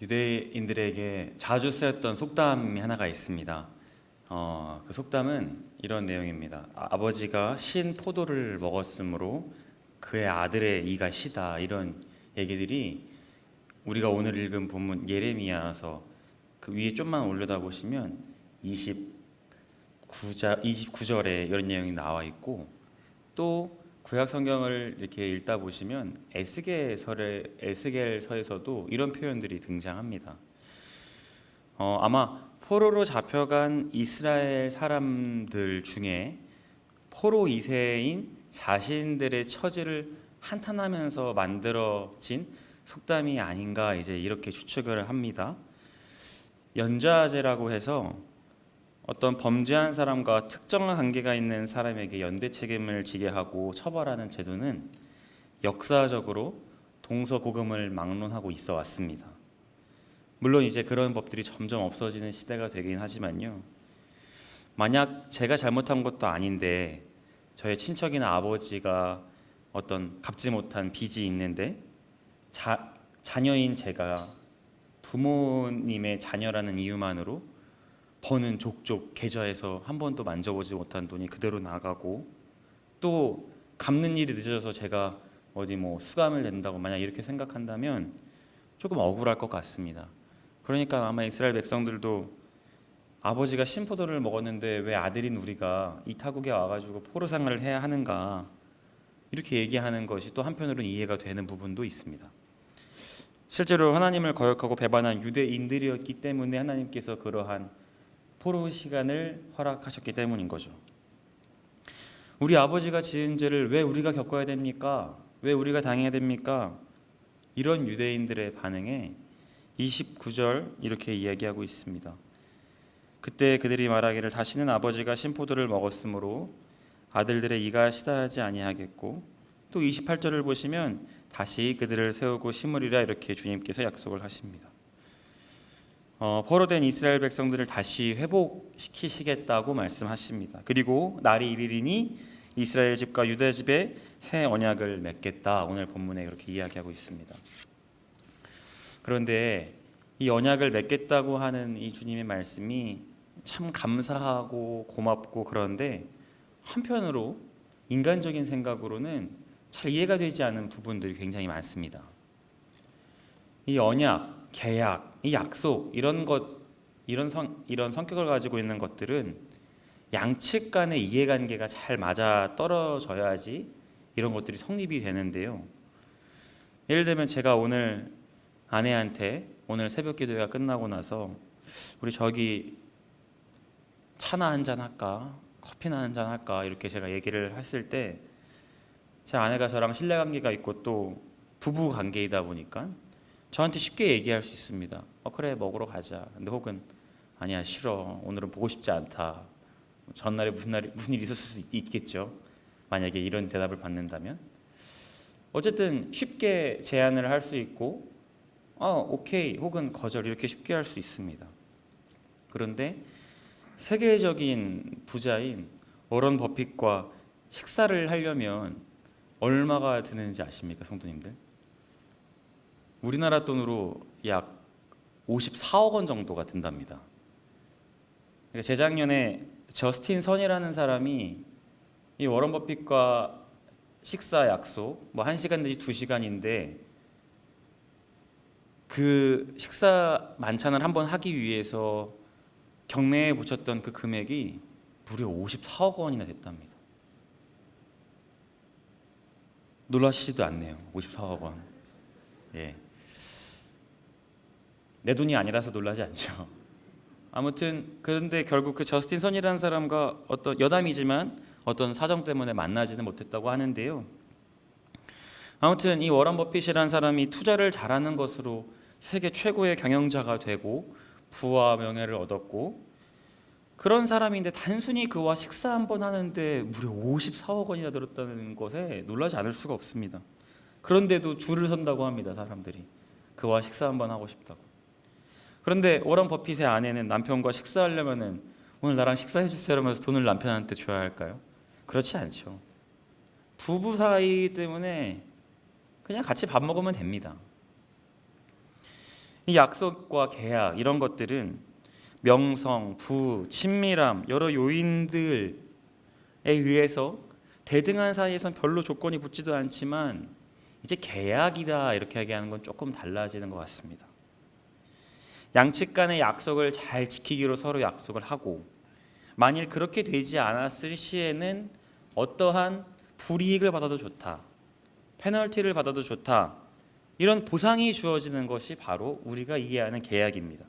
유대인들에게 자주 쓰였던 속담이 하나가 있습니다. 그 속담은 이런 내용입니다. 아버지가 신 포도를 먹었으므로 그의 아들의 이가 시다. 이런 얘기들이 우리가 오늘 읽은 본문 예레미야서 그 위에 좀만 올려다 보시면 29절에 이런 내용이 나와 있고, 또 구약 성경을 이렇게 읽다 보시면 에스겔서에서도 이런 표현들이 등장합니다. 아마 포로로 잡혀간 이스라엘 사람들 중에 포로 2세인 자신들의 처지를 한탄하면서 만들어진 속담이 아닌가 이제 이렇게 추측을 합니다. 연좌제라고 해서 어떤 범죄한 사람과 특정한 관계가 있는 사람에게 연대 책임을 지게 하고 처벌하는 제도는 역사적으로 동서고금을 막론하고 있어 왔습니다. 물론 이제 그런 법들이 점점 없어지는 시대가 되긴 하지만요. 만약 제가 잘못한 것도 아닌데 저의 친척이나 아버지가 어떤 갚지 못한 빚이 있는데 자녀인 제가 부모님의 자녀라는 이유만으로 버는 족족 계좌에서 한 번도 만져보지 못한 돈이 그대로 나가고, 또 갚는 일이 늦어져서 제가 어디 수감을 낸다고 만약 이렇게 생각한다면 조금 억울할 것 같습니다. 그러니까 아마 이스라엘 백성들도 아버지가 신포도를 먹었는데 왜 아들인 우리가 이 타국에 와가지고 포로 생활을 해야 하는가, 이렇게 얘기하는 것이 또 한편으로는 이해가 되는 부분도 있습니다. 실제로 하나님을 거역하고 배반한 유대인들이었기 때문에 하나님께서 그러한 포로 시간을 허락하셨기 때문인 거죠. 우리 아버지가 지은 죄를 왜 우리가 겪어야 됩니까? 왜 우리가 당해야 됩니까? 이런 유대인들의 반응에 29절 이렇게 이야기하고 있습니다. 그때 그들이 말하기를 다시는 아버지가 신포도를 먹었으므로 아들들의 이가 시다하지 아니하겠고, 또 28절을 보시면 다시 그들을 세우고 심으리라 이렇게 주님께서 약속을 하십니다. 포로된 이스라엘 백성들을 다시 회복시키시겠다고 말씀하십니다. 그리고 날이 이르리니 이스라엘 집과 유다 집에 새 언약을 맺겠다, 오늘 본문에 그렇게 이야기하고 있습니다. 그런데 이 언약을 맺겠다고 하는 이 주님의 말씀이 참 감사하고 고맙고, 그런데 한편으로 인간적인 생각으로는 잘 이해가 되지 않는 부분들이 굉장히 많습니다. 이 언약, 계약, 이 약속, 이런 성격을 가지고 있는 것들은 양측 간의 이해관계가 잘 맞아 떨어져야지 이런 것들이 성립이 되는데요. 예를 들면 제가 오늘 아내한테 오늘 새벽 기도회가 끝나고 나서 우리 저기 차나 한잔 할까, 커피나 한잔 할까, 이렇게 제가 얘기를 했을 때 제 아내가 저랑 신뢰관계가 있고 또 부부 관계이다 보니까 저한테 쉽게 얘기할 수 있습니다. 그래, 먹으러 가자. 근데 혹은 아니야, 싫어, 오늘은 보고 싶지 않다. 전날에 무슨 일이 있었을 수 있겠죠, 만약에 이런 대답을 받는다면. 어쨌든 쉽게 제안을 할 수 있고 오케이 혹은 거절, 이렇게 쉽게 할 수 있습니다. 그런데 세계적인 부자인 워런 버핏과 식사를 하려면 얼마가 드는지 아십니까, 성도님들? 우리나라 돈으로 약 54억 원 정도가 든답니다. 그러니까 재작년에 저스틴 선이라는 사람이 이 워런 버핏과 식사 약속 1시간 내지 2시간인데 그 식사 만찬을 한번 하기 위해서 경매에 붙였던 그 금액이 무려 54억 원이나 됐답니다. 놀라시지도 않네요. 54억 원. 예. 내 돈이 아니라서 놀라지 않죠. 아무튼 그런데 결국 그 저스틴 선이라는 사람과 어떤 여담이지만 어떤 사정 때문에 만나지는 못했다고 하는데요. 아무튼 이 워런 버핏이라는 사람이 투자를 잘하는 것으로 세계 최고의 경영자가 되고 부와 명예를 얻었고, 그런 사람인데 단순히 그와 식사 한번 하는데 무려 54억 원이나 들었다는 것에 놀라지 않을 수가 없습니다. 그런데도 줄을 선다고 합니다, 사람들이. 그와 식사 한번 하고 싶다고. 그런데 워런 버핏의 아내는 남편과 식사하려면은 오늘 나랑 식사해 주세요 이러면서 돈을 남편한테 줘야 할까요? 그렇지 않죠. 부부 사이 때문에 그냥 같이 밥 먹으면 됩니다. 이 약속과 계약 이런 것들은 명성, 부, 친밀함 여러 요인들에 의해서 대등한 사이에선 별로 조건이 붙지도 않지만 이제 계약이다 이렇게 얘기하는 건 조금 달라지는 것 같습니다. 양측 간의 약속을 잘 지키기로 서로 약속을 하고 만일 그렇게 되지 않았을 시에는 어떠한 불이익을 받아도 좋다, 페널티를 받아도 좋다, 이런 보상이 주어지는 것이 바로 우리가 이해하는 계약입니다.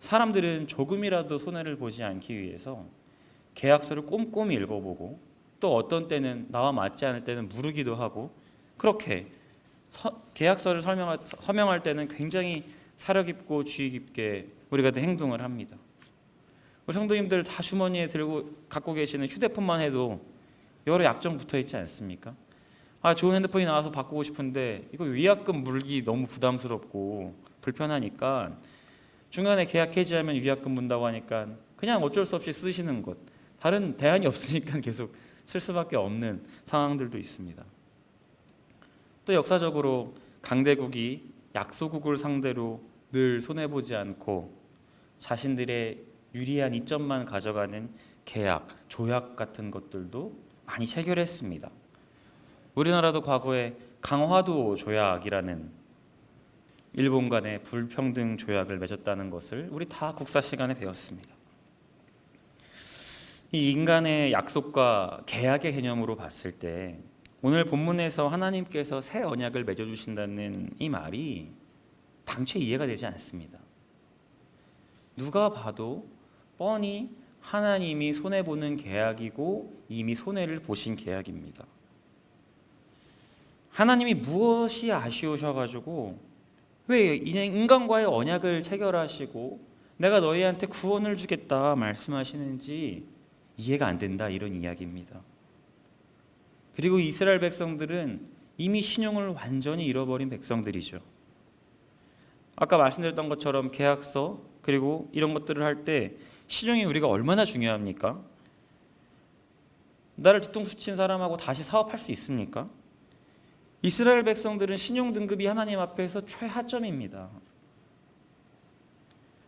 사람들은 조금이라도 손해를 보지 않기 위해서 계약서를 꼼꼼히 읽어보고 또 어떤 때는 나와 맞지 않을 때는 무르기도 하고 그렇게 계약서를 서명할 때는 굉장히 사려 깊고 주의 깊게 우리가 행동을 합니다. 우리 성도님들 다 주머니에 들고 갖고 계시는 휴대폰만 해도 여러 약정 붙어 있지 않습니까? 좋은 핸드폰이 나와서 바꾸고 싶은데 이거 위약금 물기 너무 부담스럽고 불편하니까 중간에 계약 해지하면 위약금 문다고 하니까 그냥 어쩔 수 없이 쓰시는 것, 다른 대안이 없으니까 계속 쓸 수밖에 없는 상황들도 있습니다. 또 역사적으로 강대국이 약소국을 상대로 늘 손해보지 않고 자신들의 유리한 이점만 가져가는 계약, 조약 같은 것들도 많이 체결했습니다. 우리나라도 과거에 강화도 조약이라는 일본 간의 불평등 조약을 맺었다는 것을 우리 다 국사 시간에 배웠습니다. 이 인간의 약속과 계약의 개념으로 봤을 때 오늘 본문에서 하나님께서 새 언약을 맺어주신다는 이 말이 당최 이해가 되지 않습니다. 누가 봐도 뻔히 하나님이 손해보는 계약이고 이미 손해를 보신 계약입니다. 하나님이 무엇이 아쉬우셔가지고 왜 인간과의 언약을 체결하시고 내가 너희한테 구원을 주겠다 말씀하시는지 이해가 안 된다, 이런 이야기입니다. 그리고 이스라엘 백성들은 이미 신용을 완전히 잃어버린 백성들이죠. 아까 말씀드렸던 것처럼 계약서 그리고 이런 것들을 할 때 신용이 우리가 얼마나 중요합니까? 나를 뒤통수 친 사람하고 다시 사업할 수 있습니까? 이스라엘 백성들은 신용 등급이 하나님 앞에서 최하점입니다.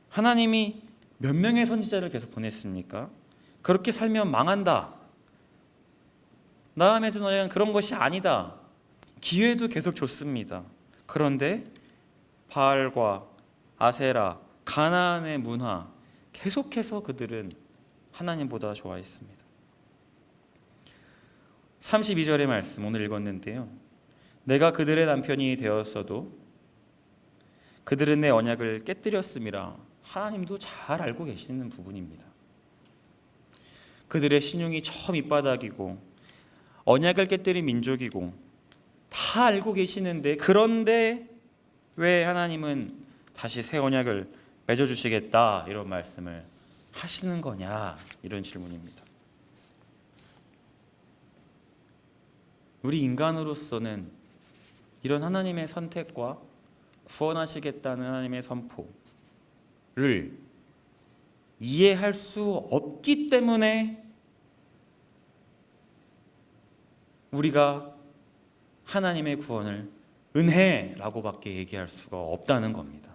하나님이 몇 명의 선지자를 계속 보냈습니까? 그렇게 살면 망한다, 나 맺은 언약은 그런 것이 아니다, 기회도 계속 줬습니다. 그런데 바알과 아세라, 가나안의 문화 계속해서 그들은 하나님보다 좋아했습니다. 32절의 말씀 오늘 읽었는데요, 내가 그들의 남편이 되었어도 그들은 내 언약을 깨뜨렸음이라. 하나님도 잘 알고 계시는 부분입니다. 그들의 신용이 처 밑바닥이고 언약을 깨뜨린 민족이고 다 알고 계시는데, 그런데 왜 하나님은 다시 새 언약을 맺어주시겠다 이런 말씀을 하시는 거냐, 이런 질문입니다. 우리 인간으로서는 이런 하나님의 선택과 구원하시겠다는 하나님의 선포를 이해할 수 없기 때문에 우리가 하나님의 구원을 은혜라고밖에 얘기할 수가 없다는 겁니다.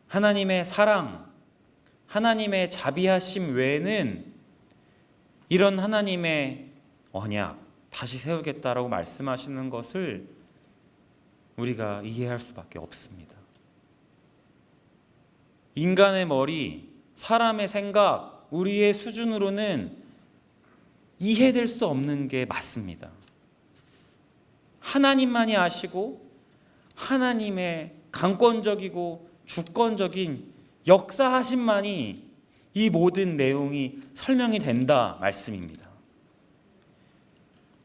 하나님의 사랑, 하나님의 자비하심 외에는 이런 하나님의 언약, 다시 세우겠다라고 말씀하시는 것을 우리가 이해할 수밖에 없습니다. 인간의 머리, 사람의 생각, 우리의 수준으로는 이해될 수 없는 게 맞습니다. 하나님만이 아시고 하나님의 강권적이고 주권적인 역사하심만이 이 모든 내용이 설명이 된다 말씀입니다.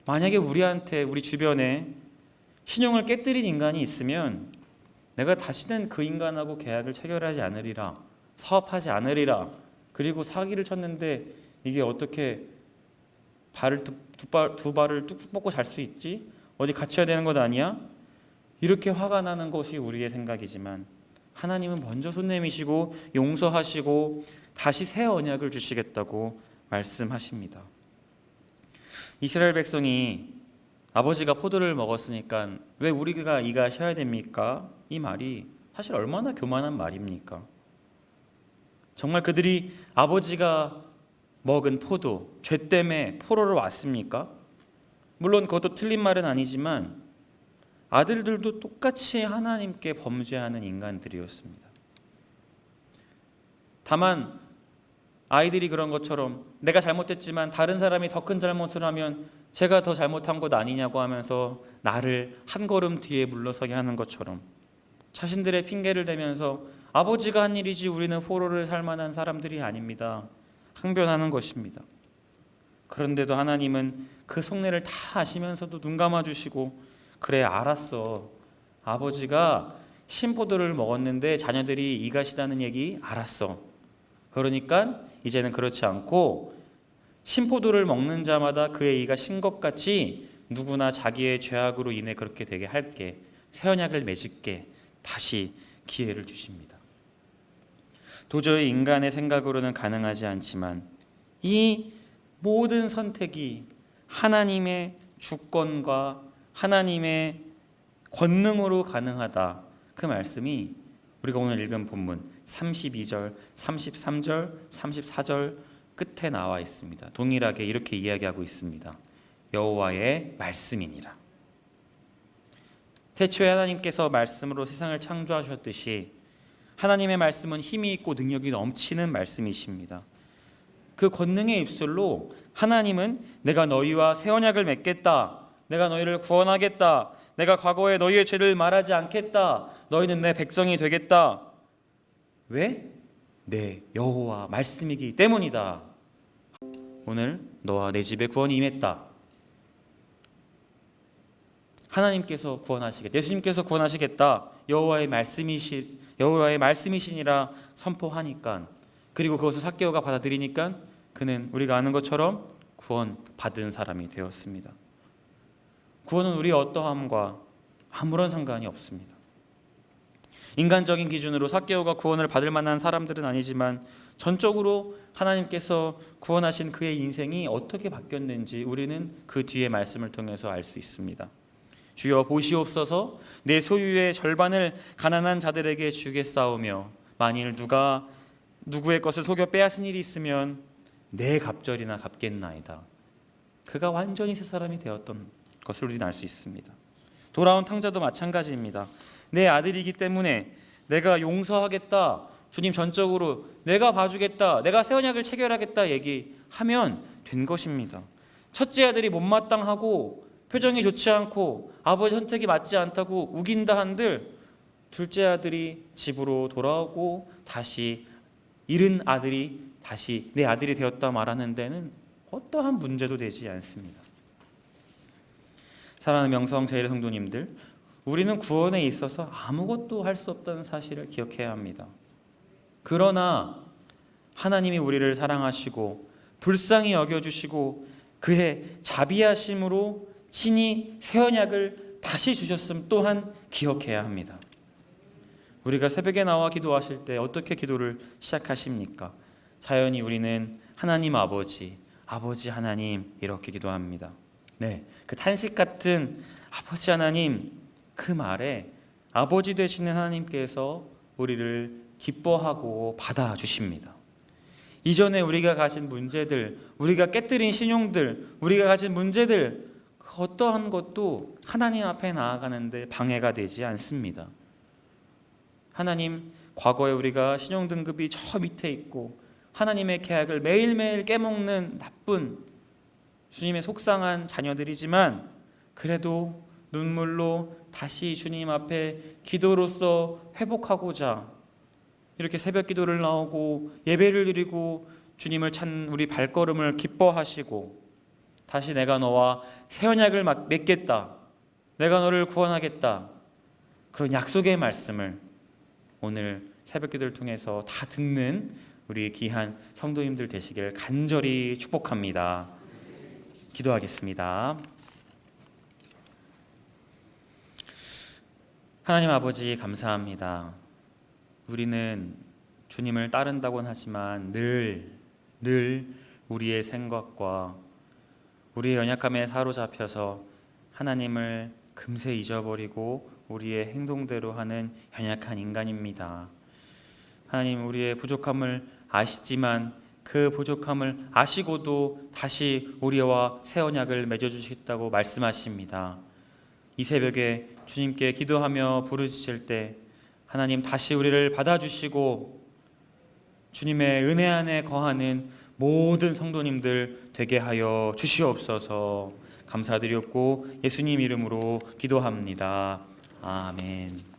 만약에 우리한테, 우리 주변에 신용을 깨뜨린 인간이 있으면 내가 다시는 그 인간하고 계약을 체결하지 않으리라, 사업하지 않으리라, 그리고 사기를 쳤는데 이게 어떻게 두 발을 뚝뚝 뻗고 잘 수 있지? 어디 갇혀야 되는 것 아니야? 이렇게 화가 나는 것이 우리의 생각이지만 하나님은 먼저 손 내미시고 용서하시고 다시 새 언약을 주시겠다고 말씀하십니다. 이스라엘 백성이 아버지가 포도를 먹었으니까 왜 우리가 이가 쉬어야 됩니까? 이 말이 사실 얼마나 교만한 말입니까? 정말 그들이 아버지가 먹은 포도, 죄 때문에 포로로 왔습니까? 물론 그것도 틀린 말은 아니지만 아들들도 똑같이 하나님께 범죄하는 인간들이었습니다. 다만 아이들이 그런 것처럼 내가 잘못했지만 다른 사람이 더 큰 잘못을 하면 제가 더 잘못한 것 아니냐고 하면서 나를 한 걸음 뒤에 물러서게 하는 것처럼 자신들의 핑계를 대면서 아버지가 한 일이지 우리는 포로를 살 만한 사람들이 아닙니다. 항변하는 것입니다. 그런데도 하나님은 그 속내를 다 아시면서도 눈 감아주시고 그래 알았어. 아버지가 신포도를 먹었는데 자녀들이 이가 시다는 얘기 알았어. 그러니까 이제는 그렇지 않고 신포도를 먹는 자마다 그의 이가 신 것 같이 누구나 자기의 죄악으로 인해 그렇게 되게 할게. 새 언약을 맺을게. 다시 기회를 주십니다. 도저히 인간의 생각으로는 가능하지 않지만 이 모든 선택이 하나님의 주권과 하나님의 권능으로 가능하다. 그 말씀이 우리가 오늘 읽은 본문 32절, 33절, 34절 끝에 나와 있습니다. 동일하게 이렇게 이야기하고 있습니다. 여호와의 말씀이니라. 태초에 하나님께서 말씀으로 세상을 창조하셨듯이 하나님의 말씀은 힘이 있고 능력이 넘치는 말씀이십니다. 그 권능의 입술로 하나님은 내가 너희와 새 언약을 맺겠다. 내가 너희를 구원하겠다. 내가 과거에 너희의 죄를 말하지 않겠다. 너희는 내 백성이 되겠다. 왜? 내 여호와 말씀이기 때문이다. 오늘 너와 내 집에 구원이 임했다. 하나님께서 구원하시겠다. 예수님께서 구원하시겠다. 여호와의 말씀이시니라 선포하니까, 그리고 그것을 삭개오가 받아들이니까 그는 우리가 아는 것처럼 구원받은 사람이 되었습니다. 구원은 우리의 어떠함과 아무런 상관이 없습니다. 인간적인 기준으로 삭개오가 구원을 받을 만한 사람들은 아니지만 전적으로 하나님께서 구원하신 그의 인생이 어떻게 바뀌었는지 우리는 그 뒤의 말씀을 통해서 알 수 있습니다. 주여 보시옵소서, 내 소유의 절반을 가난한 자들에게 주겠사오며 만일 누가 누구의 것을 속여 빼앗은 일이 있으면 내 갑절이나 갚겠나이다. 그가 완전히 새 사람이 되었던 것을 우리는 알 수 있습니다. 돌아온 탕자도 마찬가지입니다. 내 아들이기 때문에 내가 용서하겠다. 주님 전적으로 내가 봐주겠다. 내가 새 언약을 체결하겠다 얘기하면 된 것입니다. 첫째 아들이 못마땅하고 표정이 좋지 않고 아버지 선택이 맞지 않다고 우긴다 한들 둘째 아들이 집으로 돌아오고 다시 잃은 아들이 다시 내 아들이 되었다 말하는 데는 어떠한 문제도 되지 않습니다. 사랑하는 명성 제1의 성도님들, 우리는 구원에 있어서 아무것도 할 수 없다는 사실을 기억해야 합니다. 그러나 하나님이 우리를 사랑하시고 불쌍히 여겨주시고 그의 자비하심으로 친히 새 언약을 다시 주셨음 또한 기억해야 합니다. 우리가 새벽에 나와 기도하실 때 어떻게 기도를 시작하십니까? 자연히 우리는 하나님 아버지, 아버지 하나님 이렇게 기도합니다. 네, 그 탄식 같은 아버지 하나님, 그 말에 아버지 되시는 하나님께서 우리를 기뻐하고 받아주십니다. 이전에 우리가 가진 문제들, 우리가 깨뜨린 신용들, 우리가 가진 문제들, 그 어떠한 것도 하나님 앞에 나아가는데 방해가 되지 않습니다. 하나님, 과거에 우리가 신용등급이 저 밑에 있고 하나님의 계약을 매일매일 깨먹는 나쁜 주님의 속상한 자녀들이지만 그래도 눈물로 다시 주님 앞에 기도로서 회복하고자 이렇게 새벽 기도를 나오고 예배를 드리고 주님을 찾는 우리 발걸음을 기뻐하시고 다시 내가 너와 새 언약을 맺겠다, 내가 너를 구원하겠다, 그런 약속의 말씀을 오늘 새벽 기도를 통해서 다 듣는 우리 귀한 성도님들 되시길 간절히 축복합니다. 기도하겠습니다. 하나님 아버지 감사합니다. 우리는 주님을 따른다고는 하지만 늘 우리의 생각과 우리의 연약함에 사로잡혀서 하나님을 금세 잊어버리고 우리의 행동대로 하는 연약한 인간입니다. 하나님, 우리의 부족함을 아시지만 그 부족함을 아시고도 다시 우리와 새 언약을 맺어주시겠다고 말씀하십니다. 이 새벽에 주님께 기도하며 부르짖을 때 하나님 다시 우리를 받아주시고 주님의 은혜 안에 거하는 모든 성도님들 되게 하여 주시옵소서. 감사드리옵고 예수님 이름으로 기도합니다. 아멘.